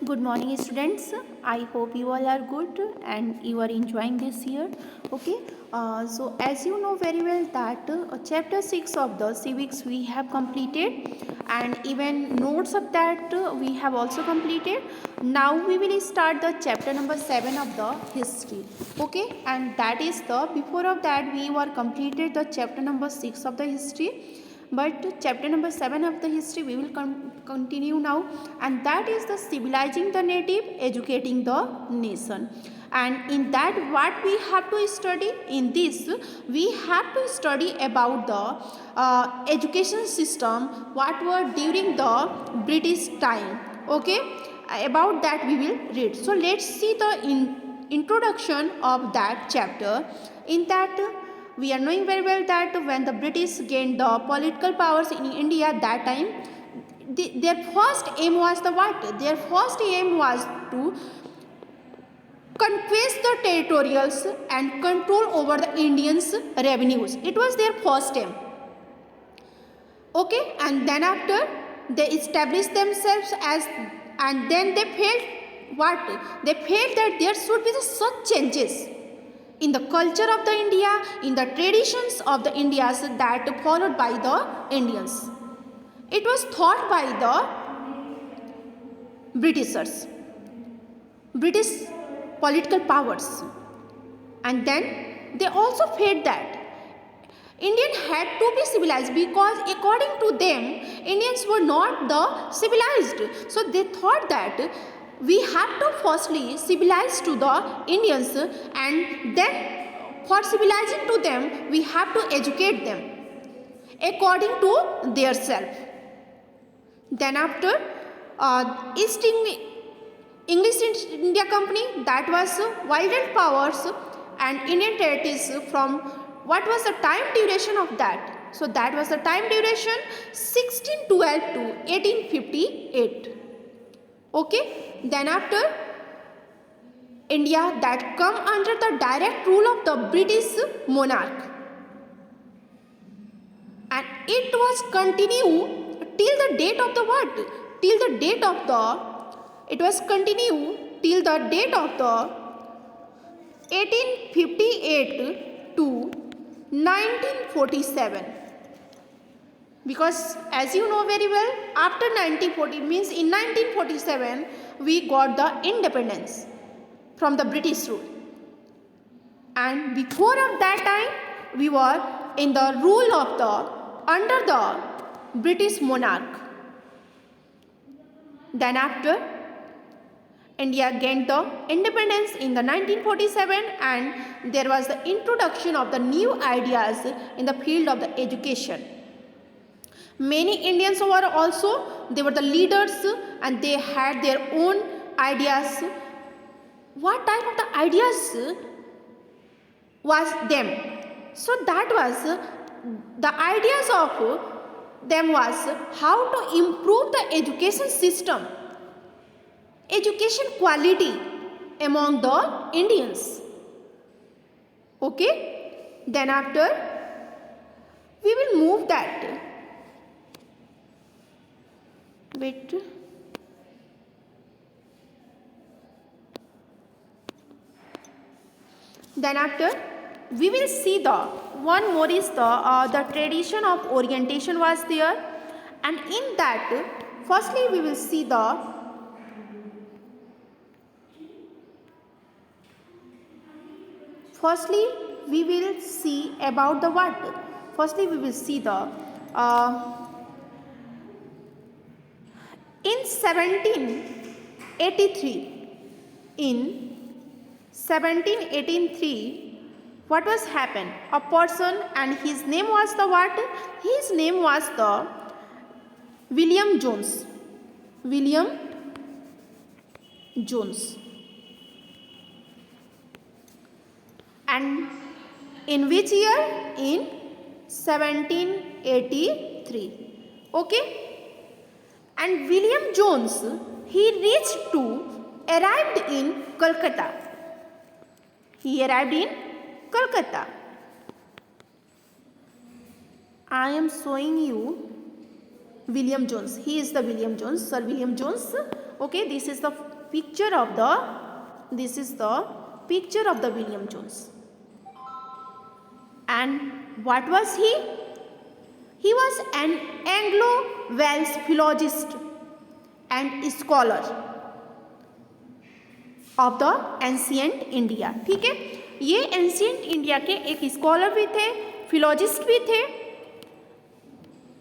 Good morning, students. I hope you all are good and you are enjoying this year. Okay. So as you know very well that chapter 6 of the civics we have completed, and even notes of that we have also completed. Now we will start the chapter number 7 of the history. Okay, and that is the before of that we were completed the chapter number 6 of the history, but chapter number 7 of the history we will continue now, and that is the civilizing the native, educating the nation. And in that what we have to study in this, we have to study about the education system what were during the British time. Okay, about that we will read. So let's see the introduction of that chapter. In that we are knowing very well that when the British gained the political powers in India that time, their first aim was the what? Their first aim was to conquest the territorials and control over the Indians' revenues. It was their first aim. Okay, and then after they established themselves as, and then they felt what? They felt that there should be such changes in the culture of the India, in the traditions of the Indias that followed by the Indians. It was thought by the Britishers, British political powers, and then they also felt that Indian had to be civilized, because according to them Indians were not the civilized. So they thought that we have to firstly civilize to the Indians, and then for civilizing to them we have to educate them according to their self. Then after English East India Company, that was widened powers and Indian territories from what was the time duration of that? So that was the time duration 1612 to 1858. Okay, then after India that come under the direct rule of the British monarch, and it was continued till the date of the what? Till the date of the, it was continued till the date of the 1858 to 1947. Because as you know very well, after 1940 means in 1947 we got the independence from the British rule, and before of that time we were in the rule of the under the British monarch. Then after India gained the independence in the 1947, and there was the introduction of the new ideas in the field of the education. Many Indians were also, they were the leaders and they had their own ideas. What type of the ideas was them? So that was the ideas of them was how to improve the education system, education quality among the Indians. Okay, then after we will move that. Wait. Then after we will see the one more is the tradition of orientation was there, and in that firstly we will see the about the what? Firstly we will see the in 1783, what was happened? A person, and his name was the what? His name was the William Jones. William Jones. And in which year? In 1783. Okay. And William Jones, he arrived in Kolkata. He arrived in Kolkata. I am showing you William Jones. He is the William Jones, Sir William Jones. Okay, this is the picture of the William Jones. And what was he? He was an Anglo-Welsh philologist and scholar of the ancient India. ठीक है, ये ancient India के एक scholar भी थे, फिलोजिस्ट भी थे.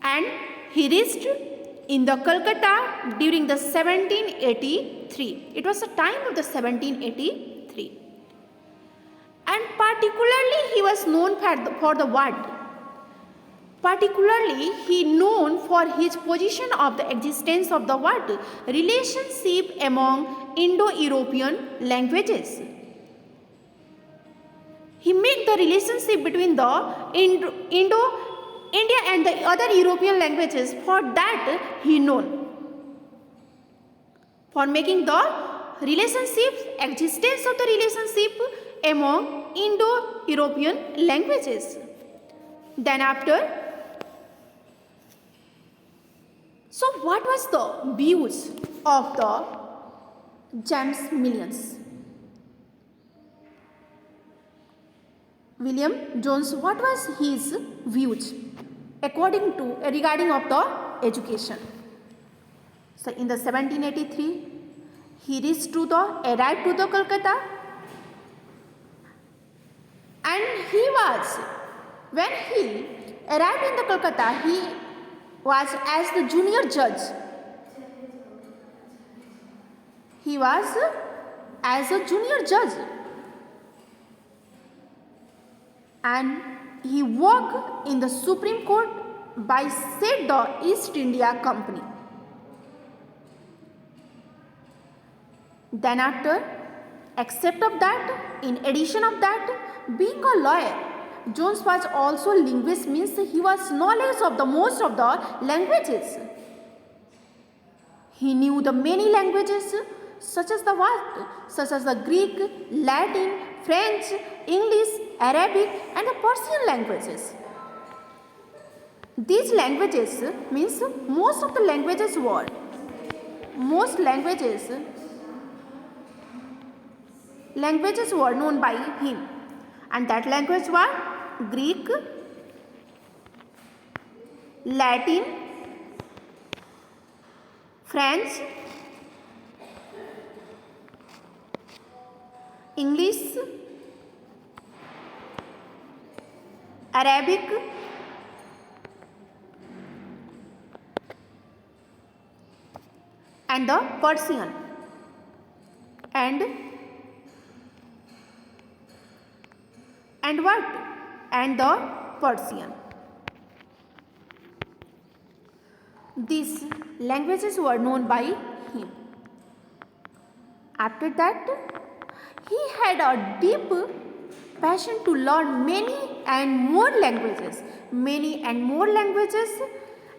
And he reached in the Calcutta during the 1783. It was the time of the 1783. And particularly he was known for the what? Particularly he known for his position of the existence of the what? Relationship among Indo-European languages. He made the relationship between the India and the other European languages. For that he known. For making the existence of the relationship among Indo-European languages. Then after, so what was the views of the James William Jones? What was his views regarding of the education? So in the 1783, he arrived to the Calcutta, and when he arrived in the Calcutta, he was as the junior judge. He was as a junior judge, and he worked in the Supreme Court by said the East India Company. Then after, except of that, in addition of that, being a lawyer, Jones was also linguist, means he was knowledge of the most of the languages. He knew the many languages such as the Greek, Latin, French, English, Arabic and the Persian languages. These languages means most languages were known by him, and that language were Greek, Latin, French, English, Arabic, and the Persian, and what? And the Persian. These languages were known by him. After that, he had a deep passion to learn many and more languages,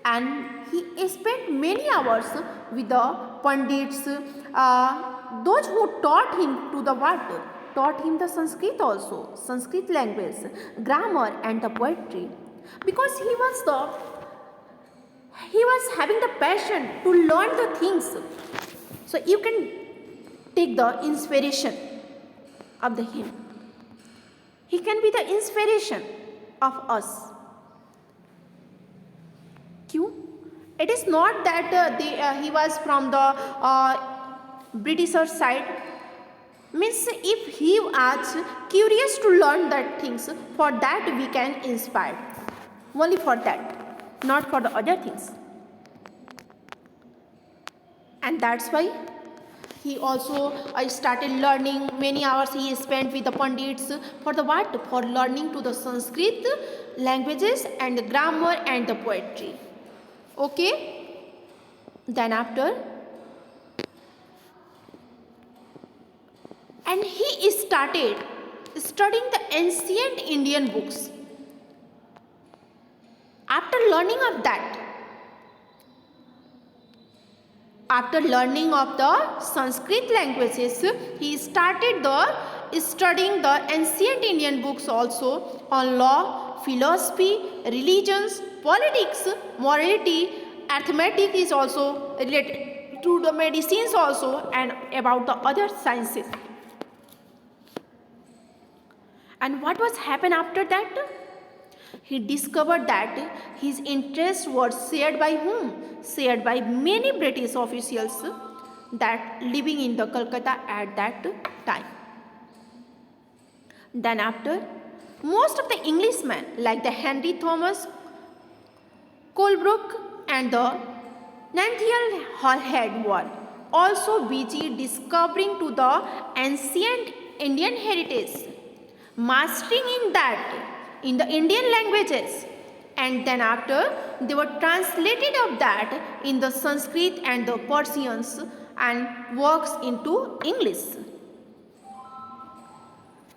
and he spent many hours with the Pandits, those who taught him the Sanskrit also, Sanskrit language, grammar and the poetry, because he was having the passion to learn the things. So you can take the inspiration of him. He can be the inspiration of us. Kyun? It is not that he was from the Britishers side. Means if he was curious to learn that things, for that we can inspire. Only for that, not for the other things. And that's why he also started learning. Many hours he spent with the Pandits for the what? For learning to the Sanskrit languages and the grammar and the poetry. Okay. Then after, and he started studying the ancient Indian books. After learning of that, after learning of the Sanskrit languages, he started studying the ancient Indian books also on law, philosophy, religions, politics, morality, arithmetic is also related through the medicines also and about the other sciences. And what was happened after that? He discovered that his interests were shared by whom? Shared by many British officials that living in the Calcutta at that time. Then after, most of the Englishmen like the Henry Thomas Colebrook and the Nathaniel Hallhead were also busy discovering to the ancient Indian heritage, mastering in the Indian languages, and then after they were translated of that in the Sanskrit and the Persians and works into English.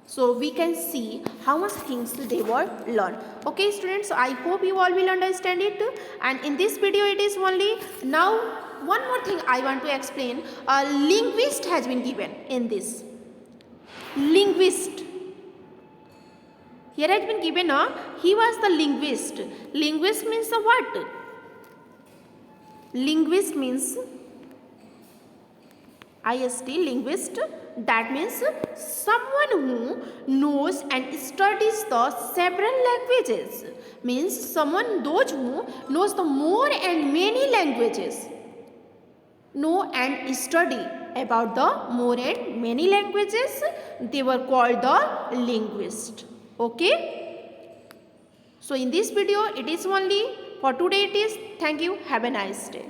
So we can see how much things they were learned. Okay students, so I hope you all will understand it, and in this video it is only. Now one more thing I want to explain. A linguist has been given in this. Linguist. Here has been given he was the linguist. Linguist means what? Linguist means IST, linguist. That means someone who knows and studies the several languages. Means someone those who knows the more and many languages. Know and study about the more and many languages. They were called the linguist. Okay. So in this video it is only. For today it is. Thank you. Have a nice day.